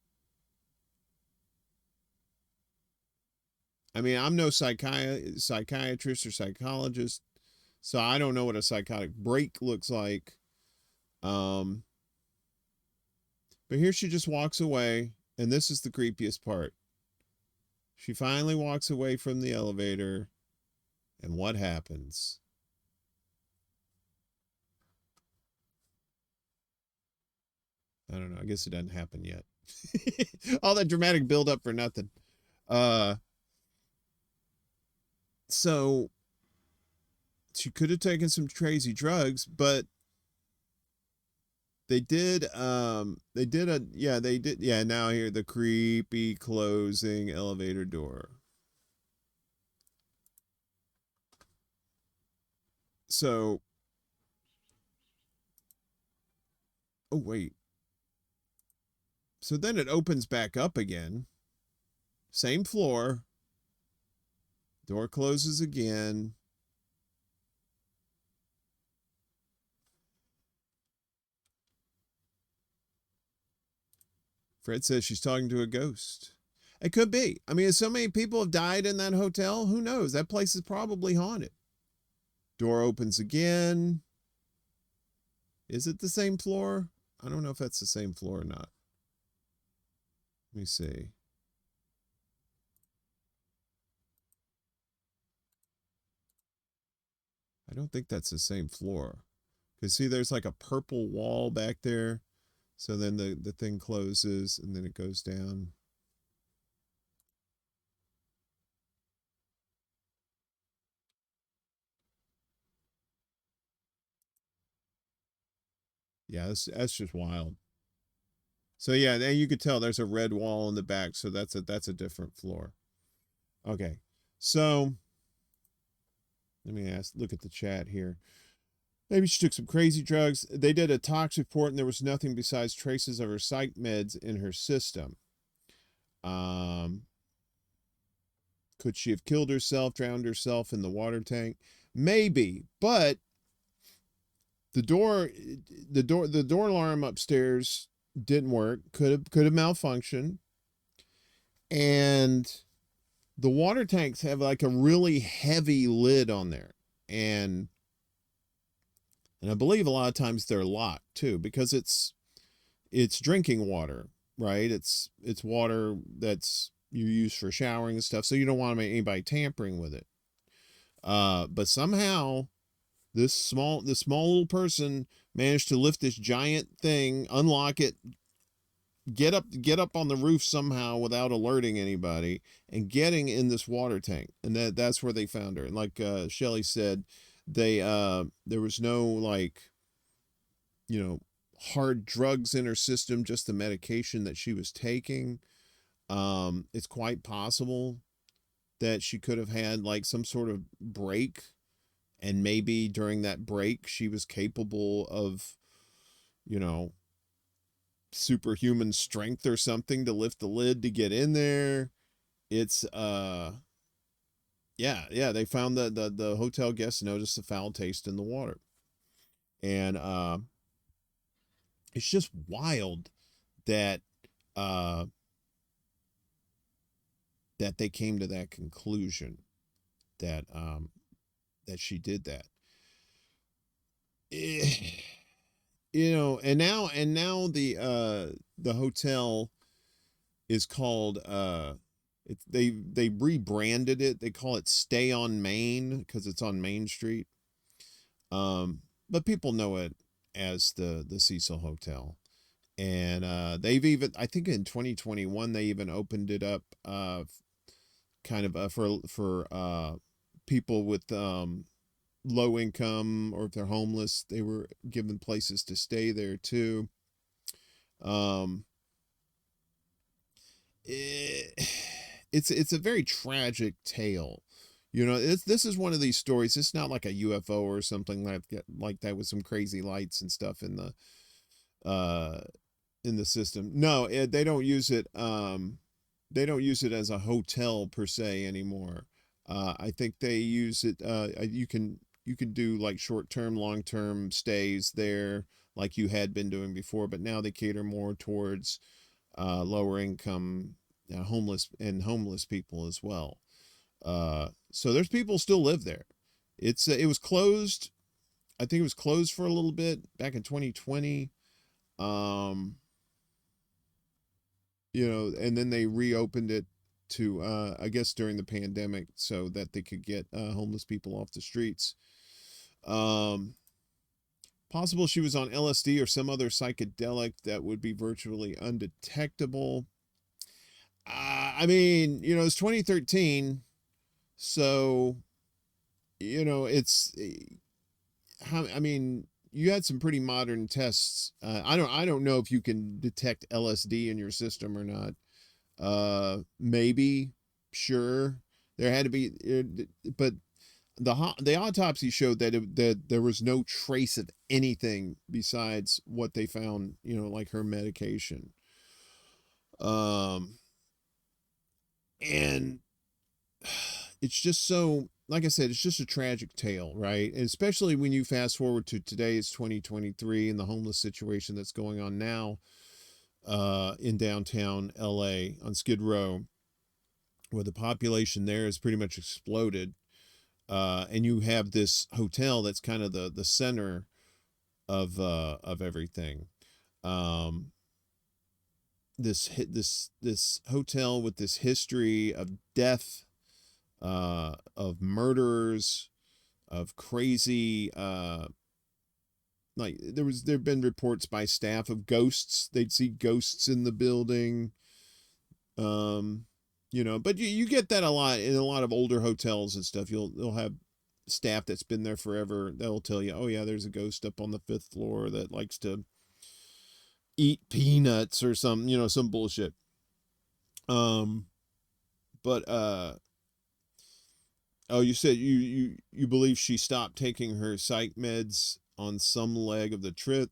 I mean, I'm no psychiatrist or psychologist, so I don't know what a psychotic break looks like. But here she just walks away, and this is the creepiest part. She finally walks away from the elevator, and what happens? I don't know. I guess it doesn't happen yet. All that dramatic build-up for nothing. So she could have taken some crazy drugs, but they did, now here, the creepy closing elevator door. So, oh, wait. So then it opens back up again. Same floor. Door closes again. Fred says she's talking to a ghost. It could be. I mean, so many people have died in that hotel. Who knows? That place is probably haunted. Door opens again. Is it the same floor? I don't know if that's the same floor or not. Let me see. I don't think that's the same floor. Because see, there's like a purple wall back there. So then the thing closes and then it goes down. Yeah, that's just wild. So yeah, and you could tell there's a red wall in the back, so that's a different floor. Okay. So let me look at the chat here. Maybe she took some crazy drugs. They did a tox report and there was nothing besides traces of her psych meds in her system. Could she have killed herself, drowned herself in the water tank? Maybe, but the door alarm upstairs didn't work. Could have malfunctioned. And the water tanks have like a really heavy lid on there. And I believe a lot of times they're locked too, because it's drinking water, right? It's water that's you use for showering and stuff. So you don't want to make anybody tampering with it. But somehow this small little person managed to lift this giant thing, unlock it, get up on the roof somehow without alerting anybody, and getting in this water tank. And that's where they found her. And like Shelley said, there was no, like, you know, hard drugs in her system, just the medication that she was taking. It's quite possible that she could have had like some sort of break, and maybe during that break she was capable of, you know, superhuman strength or something to lift the lid to get in there. It's yeah, they found the hotel guests noticed the foul taste in the water. And it's just wild that that they came to that conclusion, that that she did that. You know, and now the hotel is called they rebranded it. They call it Stay on Main because it's on Main Street. But people know it as the Cecil Hotel. And they've even, I think in 2021 they even opened it up kind of for people with low income, or if they're homeless, they were given places to stay there too. It's a very tragic tale. You know, this is one of these stories. It's not like a UFO or something like that with some crazy lights and stuff in the in the system. No, they don't use it. They don't use it as a hotel per se anymore. I think they use it. You can do like short-term, long-term stays there, like you had been doing before. But now they cater more towards lower income, homeless people as well. So there's people still live there. It was closed. I think it was closed for a little bit back in 2020. And then they reopened it to, I guess during the pandemic so that they could get homeless people off the streets. Possible she was on LSD or some other psychedelic that would be virtually undetectable. It's 2013, so, it's, you had some pretty modern tests. I don't know if you can detect LSD in your system or not. Maybe, sure. There had to be, but the autopsy showed that there was no trace of anything besides what they found, like her medication. And it's just so, like I said, it's just a tragic tale, right? And especially when you fast forward to today, it's 2023, and the homeless situation that's going on now in downtown LA on Skid Row, where the population there has pretty much exploded. And you have this hotel that's kind of the center of everything. This hotel with this history of death, of murders, of crazy, there've been reports by staff of ghosts. They'd see ghosts in the building. But you get that a lot in a lot of older hotels and stuff. They'll have staff that's been there forever. They'll tell you, oh yeah, there's a ghost up on the 5th floor that likes to eat peanuts or some bullshit. You said you believe she stopped taking her psych meds on some leg of the trip.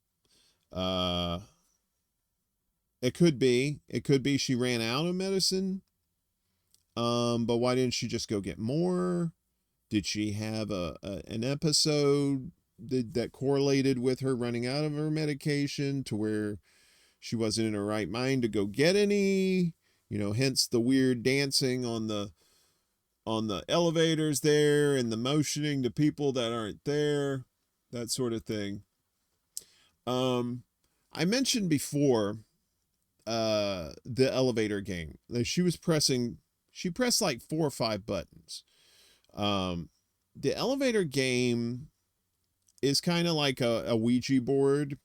It could be she ran out of medicine. But why didn't she just go get more? Did she have an episode that correlated with her running out of her medication to where she wasn't in her right mind to go get any? Hence the weird dancing on the elevators there and the motioning to people that aren't there, that sort of thing. I mentioned before the elevator game. She pressed like 4 or 5 buttons. The elevator game is kind of like a Ouija board,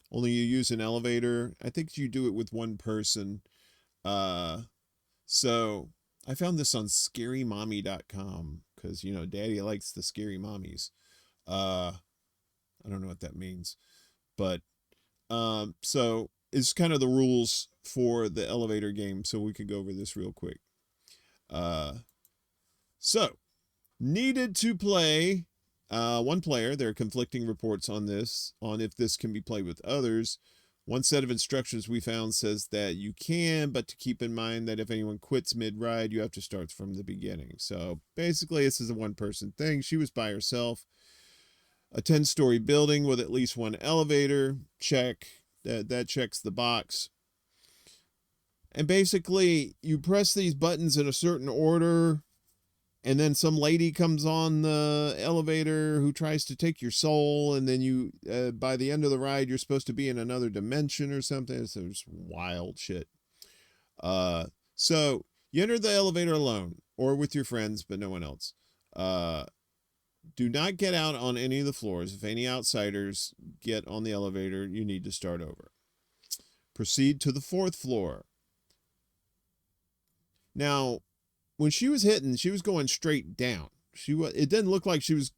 only you use an elevator. I think you do it with one person. So I found this on scarymommy.com because, daddy likes the scary mommies. I don't know what that means, but, so it's kind of the rules for the elevator game. So we could go over this real quick. So needed to play, one player. There are conflicting reports on if this can be played with others. One set of instructions we found says that you can, but to keep in mind that if anyone quits mid-ride, you have to start from the beginning. So basically, this is a one-person thing. She was by herself. A 10-story building with at least one elevator. Check. That checks the box. And basically, you press these buttons in a certain order, and then some lady comes on the elevator who tries to take your soul, and then you, by the end of the ride, you're supposed to be in another dimension or something. So it's wild shit. So you enter the elevator alone, or with your friends, but no one else. Do not get out on any of the floors. If any outsiders get on the elevator, you need to start over. Proceed to the 4th floor. Now, when she was hitting, she was going straight down. It didn't look like she was,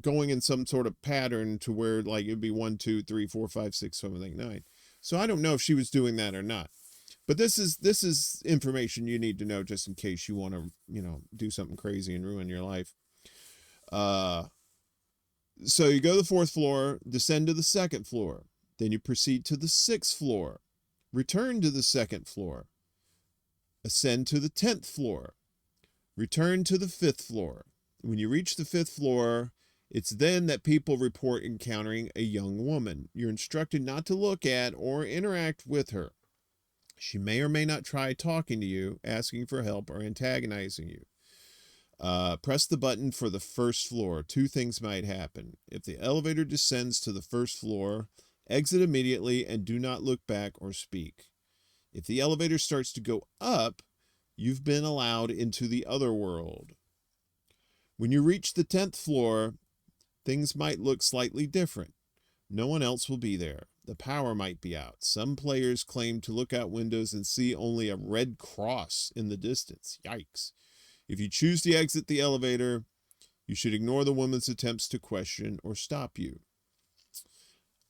going in some sort of pattern to where like it'd be 1, 2, 3, 4, 5, 6, 7, 8, 9. So I don't know if she was doing that or not. But this is information you need to know just in case you want to, do something crazy and ruin your life. So you go to the 4th floor, descend to the 2nd floor. Then you proceed to the 6th floor. Return to the 2nd floor. Ascend to the 10th floor. Return to the 5th floor. When you reach the 5th floor, it's then that people report encountering a young woman. You're instructed not to look at or interact with her. She may or may not try talking to you, asking for help, or antagonizing you. Press the button for the 1st floor. 2 things might happen. If the elevator descends to the 1st floor, exit immediately and do not look back or speak. If the elevator starts to go up, you've been allowed into the other world. When you reach the 10th floor, things might look slightly different. No one else will be there. The power might be out. Some players claim to look out windows and see only a red cross in the distance. Yikes. If you choose to exit the elevator, you should ignore the woman's attempts to question or stop you.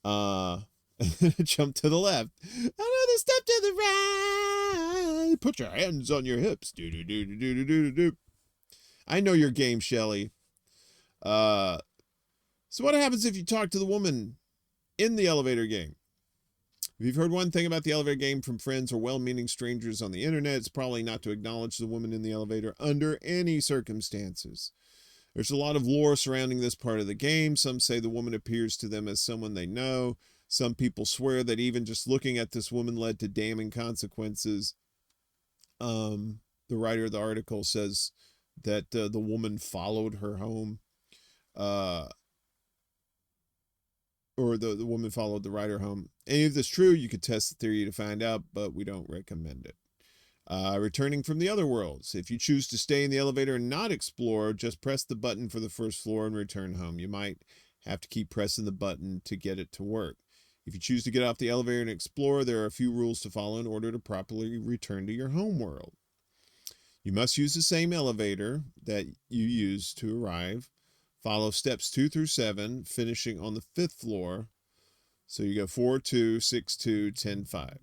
Jump to the left. Another step to the right. Put your hands on your hips. Do. I know your game, Shelley. So what happens if you talk to the woman in the elevator game? If you've heard one thing about the elevator game from friends or well-meaning strangers on the internet, it's probably not to acknowledge the woman in the elevator under any circumstances. There's a lot of lore surrounding this part of the game. Some say the woman appears to them as someone they know. Some people swear that even just looking at this woman led to damning consequences. The writer of the article says that the woman followed her home. Or the woman followed the writer home. Any of this true, you could test the theory to find out, but we don't recommend it. Returning from the other worlds. If you choose to stay in the elevator and not explore, just press the button for the 1st floor and return home. You might have to keep pressing the button to get it to work. If you choose to get off the elevator and explore, there are a few rules to follow in order to properly return to your home world. You must use the same elevator that you used to arrive. Follow steps 2 through 7, finishing on the 5th floor. So you go 4, 2, 6, 2, 10, 5.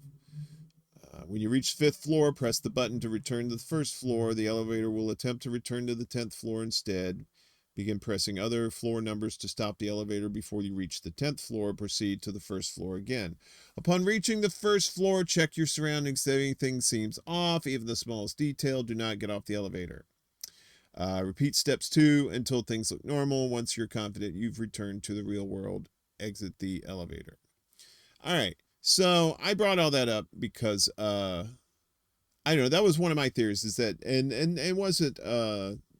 When you reach 5th floor, press the button to return to the 1st floor. The elevator will attempt to return to the 10th floor instead. Begin pressing other floor numbers to stop the elevator before you reach the 10th floor. Proceed to the 1st floor again. Upon reaching the 1st floor, check your surroundings. If anything seems off, even the smallest detail, do not get off the elevator. Repeat steps 2 until things look normal. Once you're confident you've returned to the real world, exit the elevator. All right. So I brought all that up because, I don't know, that was one of my theories, is that, and it wasn't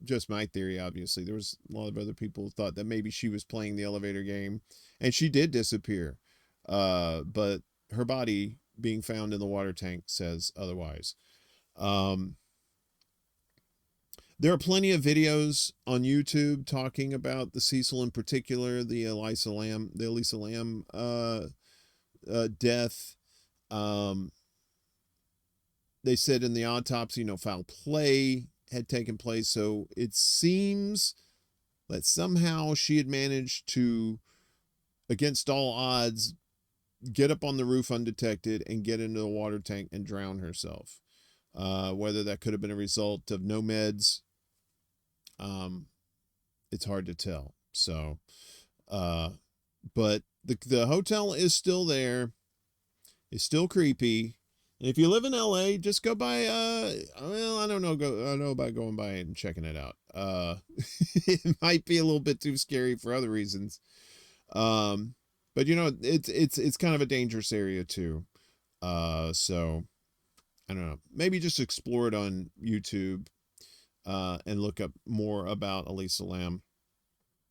just my theory, obviously. There was a lot of other people who thought that maybe she was playing the elevator game, and she did disappear. But her body being found in the water tank says otherwise. There are plenty of videos on YouTube talking about the Cecil in particular, the Elisa Lam death. They said in the autopsy, no foul play had taken place. So it seems that somehow she had managed to, against all odds, get up on the roof undetected and get into the water tank and drown herself. Whether that could have been a result of no meds, it's hard to tell. So, but the hotel is still there. It's still creepy. And if you live in LA, just go by, well, I don't know about going by and checking it out. It might be a little bit too scary for other reasons. But you know, it's kind of a dangerous area too. So I don't know, maybe just explore it on YouTube, and look up more about Elisa Lam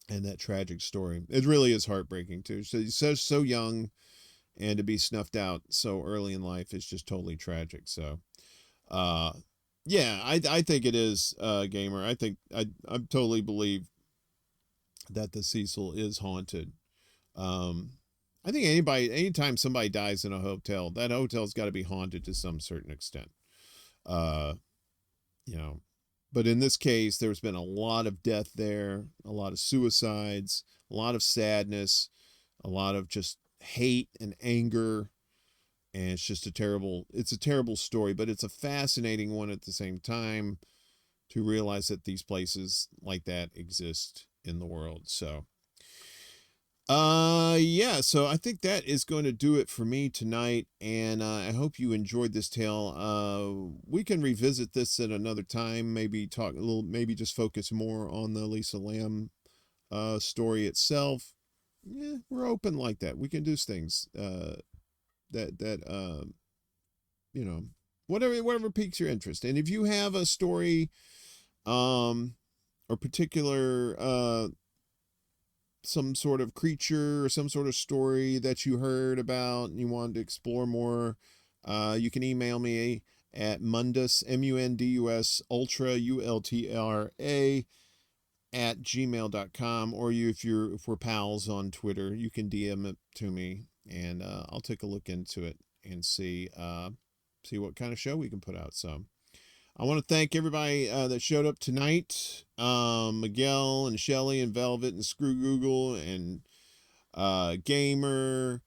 and that tragic story. It really is heartbreaking too. So she's so young, and to be snuffed out so early in life is just totally tragic. So, yeah, I think it is, Gamer. I think I totally believe that the Cecil is haunted. I think anytime somebody dies in a hotel, that hotel's got to be haunted to some certain extent. You know, but in this case, there's been a lot of death there, a lot of suicides, a lot of sadness, a lot of just hate and anger. And it's just a terrible story, but it's a fascinating one at the same time to realize that these places like that exist in the world. So, Yeah, so I think that is going to do it for me tonight, and I hope you enjoyed this tale. We can revisit this at another time, maybe talk a little, maybe just focus more on the Lisa Lam story itself. Yeah, we're open like that. We can do things that you know, whatever piques your interest. And if you have a story or particular some sort of creature or some sort of story that you heard about and you wanted to explore more, you can email me at Mundus, MUNDUS, ultra, ULTRA, at gmail.com, or if we're pals on Twitter, you can DM it to me, and I'll take a look into it and see what kind of show we can put out. So I want to thank everybody that showed up tonight. Miguel and Shelly and Velvet and Screw Google and Gamer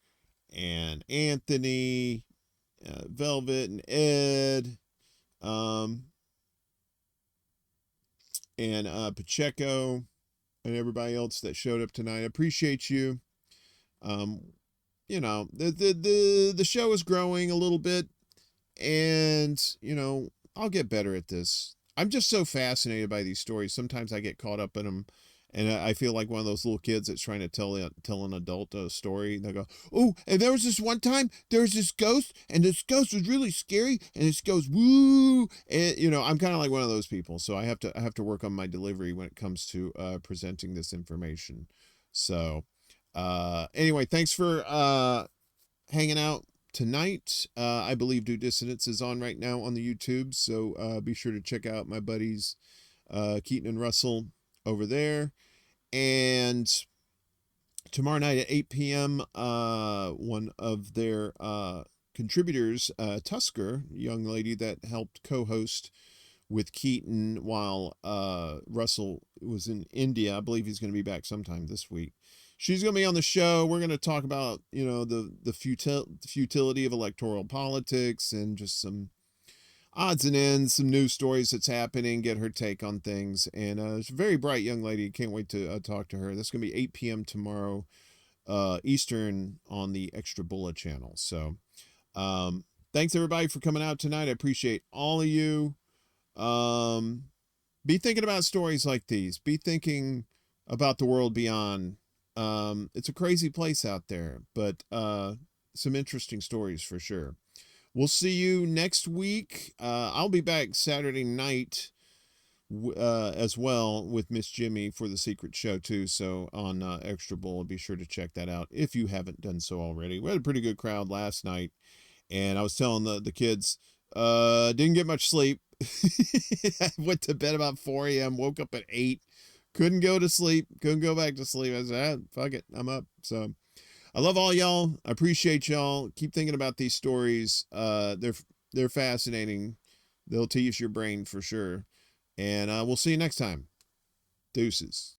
and Anthony, Velvet and Ed, and Pacheco and everybody else that showed up tonight. I appreciate you. You know, the show is growing a little bit, and you know, I'll get better at this. I'm just so fascinated by these stories. Sometimes I get caught up in them, and I feel like one of those little kids that's trying to tell an adult a story. And they go, "Oh, and there was this one time there was this ghost, and this ghost was really scary, and this goes woo." And you know, I'm kind of like one of those people, so I have to work on my delivery when it comes to presenting this information. So, anyway, thanks for hanging out tonight. I believe Due Dissonance is on right now on the YouTube, so be sure to check out my buddies Keaton and Russell over there. And tomorrow night at 8 p.m., one of their contributors, Tusker, young lady that helped co-host with Keaton while Russell was in India. I believe he's going to be back sometime this week. She's going to be on the show. We're going to talk about, you know, the futility of electoral politics and just some odds and ends, some news stories that's happening, get her take on things. And she's a very bright young lady. Can't wait to talk to her. That's going to be 8 p.m. tomorrow Eastern on the ExtraBulla channel. So thanks, everybody, for coming out tonight. I appreciate all of you. Be thinking about stories like these. Be thinking about the world beyond. It's a crazy place out there, but some interesting stories for sure. We'll see you next week. I'll be back Saturday night as well with Miss Jimmy for the secret show too. So on ExtraBulla, be sure to check that out if you haven't done so already. We had a pretty good crowd last night, and I was telling the kids, didn't get much sleep. I went to bed about 4 a.m., woke up at 8. Couldn't go to sleep. Couldn't go back to sleep. I said, fuck it. I'm up. So I love all y'all. I appreciate y'all. Keep thinking about these stories. They're fascinating. They'll tease your brain for sure. And we'll see you next time. Deuces.